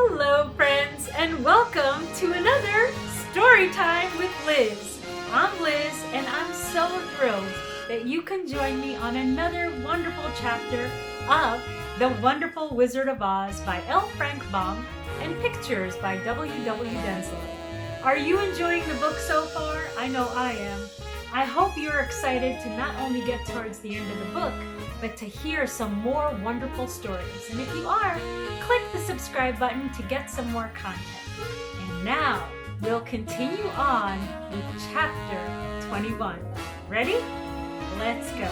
Hello, friends, and welcome to another Storytime with Liz. I'm Liz, and I'm so thrilled that you can join me on another wonderful chapter of The Wonderful Wizard of Oz by L. Frank Baum and pictures by W.W. Denslow. Are you enjoying the book so far? I know I am. I hope you're excited to not only get towards the end of the book, but to hear some more wonderful stories. And if you are, click the subscribe button to get some more content. And now, we'll continue on with chapter 21. Ready? Let's go.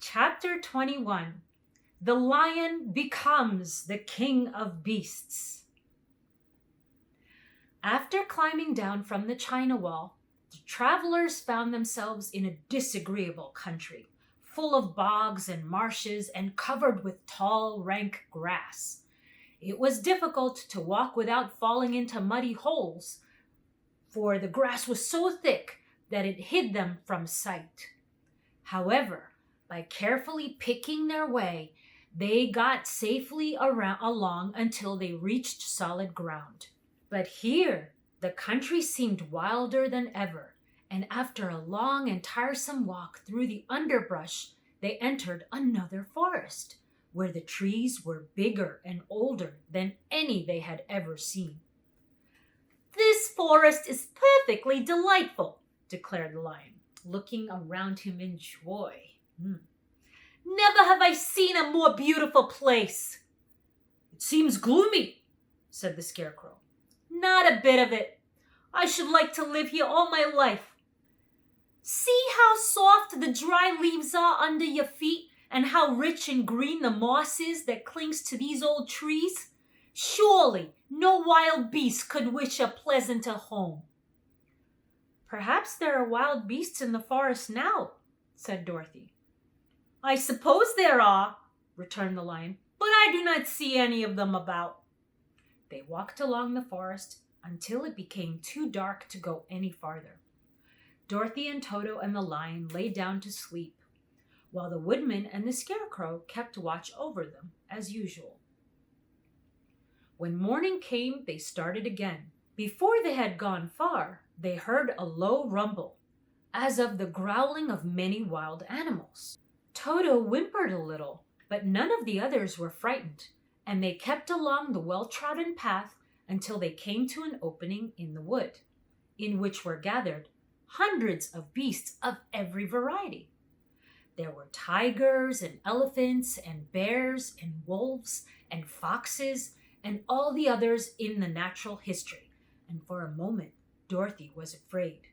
Chapter 21. The Lion Becomes the King of Beasts. After climbing down from the China Wall, the travelers found themselves in a disagreeable country, full of bogs and marshes and covered with tall, rank grass. It was difficult to walk without falling into muddy holes, for the grass was so thick that it hid them from sight. However, by carefully picking their way, they got safely along until they reached solid ground. But here, the country seemed wilder than ever, and after a long and tiresome walk through the underbrush, they entered another forest, where the trees were bigger and older than any they had ever seen. "This forest is perfectly delightful," declared the lion, looking around him in joy. "Never have I seen a more beautiful place." "It seems gloomy," said the Scarecrow. "Not a bit of it. I should like to live here all my life. See how soft the dry leaves are under your feet and how rich and green the moss is that clings to these old trees? Surely no wild beast could wish a pleasanter home." "Perhaps there are wild beasts in the forest now," said Dorothy. "I suppose there are," returned the lion, "but I do not see any of them about." They walked along the forest until it became too dark to go any farther. Dorothy and Toto and the lion lay down to sleep, while the Woodman and the Scarecrow kept watch over them, as usual. When morning came, they started again. Before they had gone far, they heard a low rumble, as of the growling of many wild animals. Toto whimpered a little, but none of the others were frightened, and they kept along the well-trodden path until they came to an opening in the wood, in which were gathered hundreds of beasts of every variety. There were tigers and elephants and bears and wolves and foxes and all the others in the natural history, and for a moment Dorothy was afraid.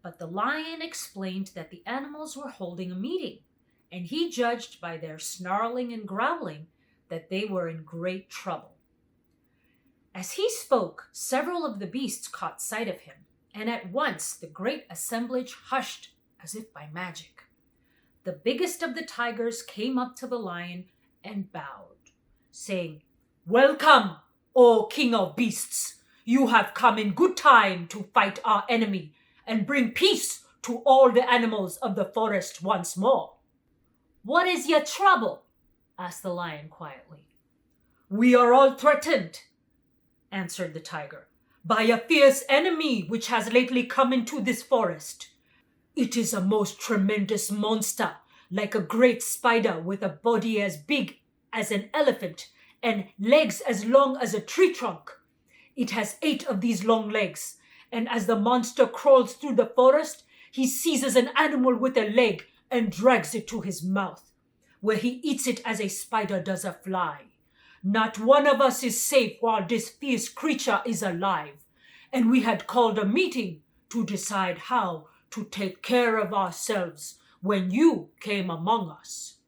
But the lion explained that the animals were holding a meeting, and he judged by their snarling and growling that they were in great trouble. As he spoke, several of the beasts caught sight of him, and at once the great assemblage hushed as if by magic. The biggest of the tigers came up to the lion and bowed, saying, "Welcome, O King of Beasts! You have come in good time to fight our enemy and bring peace to all the animals of the forest once more." "What is your trouble?" asked the lion quietly. "We are all threatened," answered the tiger, "by a fierce enemy which has lately come into this forest. It is a most tremendous monster, like a great spider with a body as big as an elephant and legs as long as a tree trunk. It has 8 of these long legs, and as the monster crawls through the forest, he seizes an animal with a leg and drags it to his mouth, where he eats it as a spider does a fly. Not one of us is safe while this fierce creature is alive, and we had called a meeting to decide how to take care of ourselves when you came among us."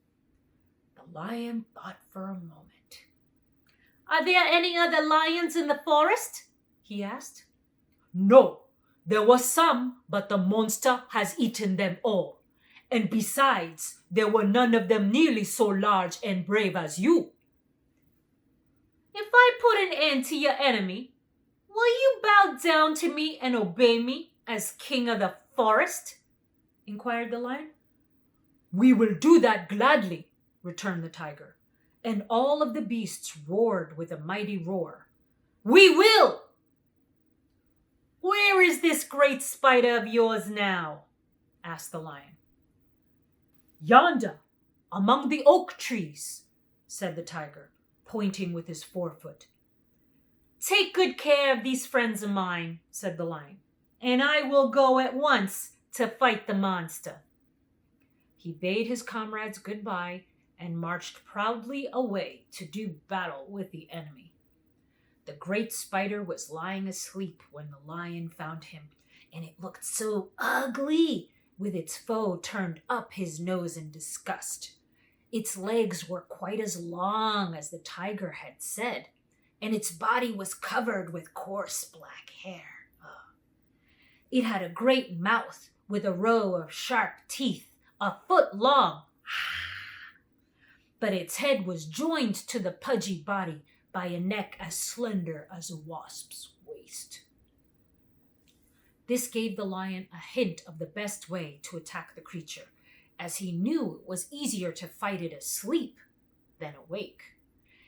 The lion thought for a moment. "Are there any other lions in the forest?" he asked. "No, there were some, but the monster has eaten them all. And besides, there were none of them nearly so large and brave as you." "If I put an end to your enemy, will you bow down to me and obey me as king of the forest?" inquired the lion. "We will do that gladly," returned the tiger, And all of the beasts roared with a mighty roar. "We will!" "Where is this great spider of yours now?" asked the lion. "Yonder, among the oak trees," said the tiger, pointing with his forefoot. "Take good care of these friends of mine," said the lion, "and I will go at once to fight the monster." He bade his comrades goodbye and marched proudly away to do battle with the enemy. The great spider was lying asleep when the lion found him, and it looked so ugly, with its foe turned up his nose in disgust. Its legs were quite as long as the tiger had said, and its body was covered with coarse black hair. It had a great mouth with a row of sharp teeth, a foot long, but its head was joined to the pudgy body by a neck as slender as a wasp's waist. This gave the lion a hint of the best way to attack the creature, as he knew it was easier to fight it asleep than awake.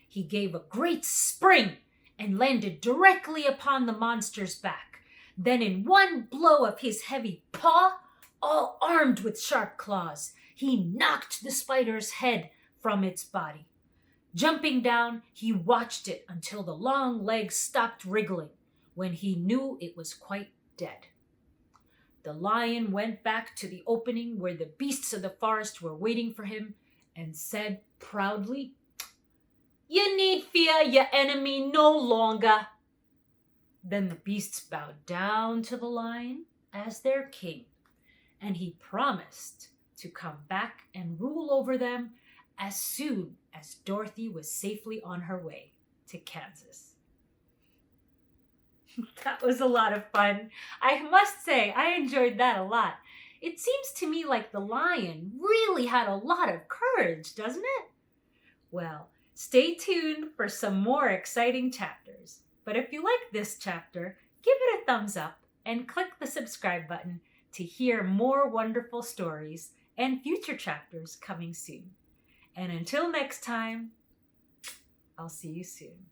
He gave a great spring and landed directly upon the monster's back. Then in one blow of his heavy paw, all armed with sharp claws, he knocked the spider's head from its body. Jumping down, he watched it until the long legs stopped wriggling, when he knew it was quite dead. The lion went back to the opening where the beasts of the forest were waiting for him and said proudly, "You need fear your enemy no longer." Then the beasts bowed down to the lion as their king, and he promised to come back and rule over them as soon as Dorothy was safely on her way to Kansas. That was a lot of fun. I must say, I enjoyed that a lot. It seems to me like the lion really had a lot of courage, doesn't it? Well, stay tuned for some more exciting chapters. But if you like this chapter, give it a thumbs up and click the subscribe button to hear more wonderful stories and future chapters coming soon. And until next time, I'll see you soon.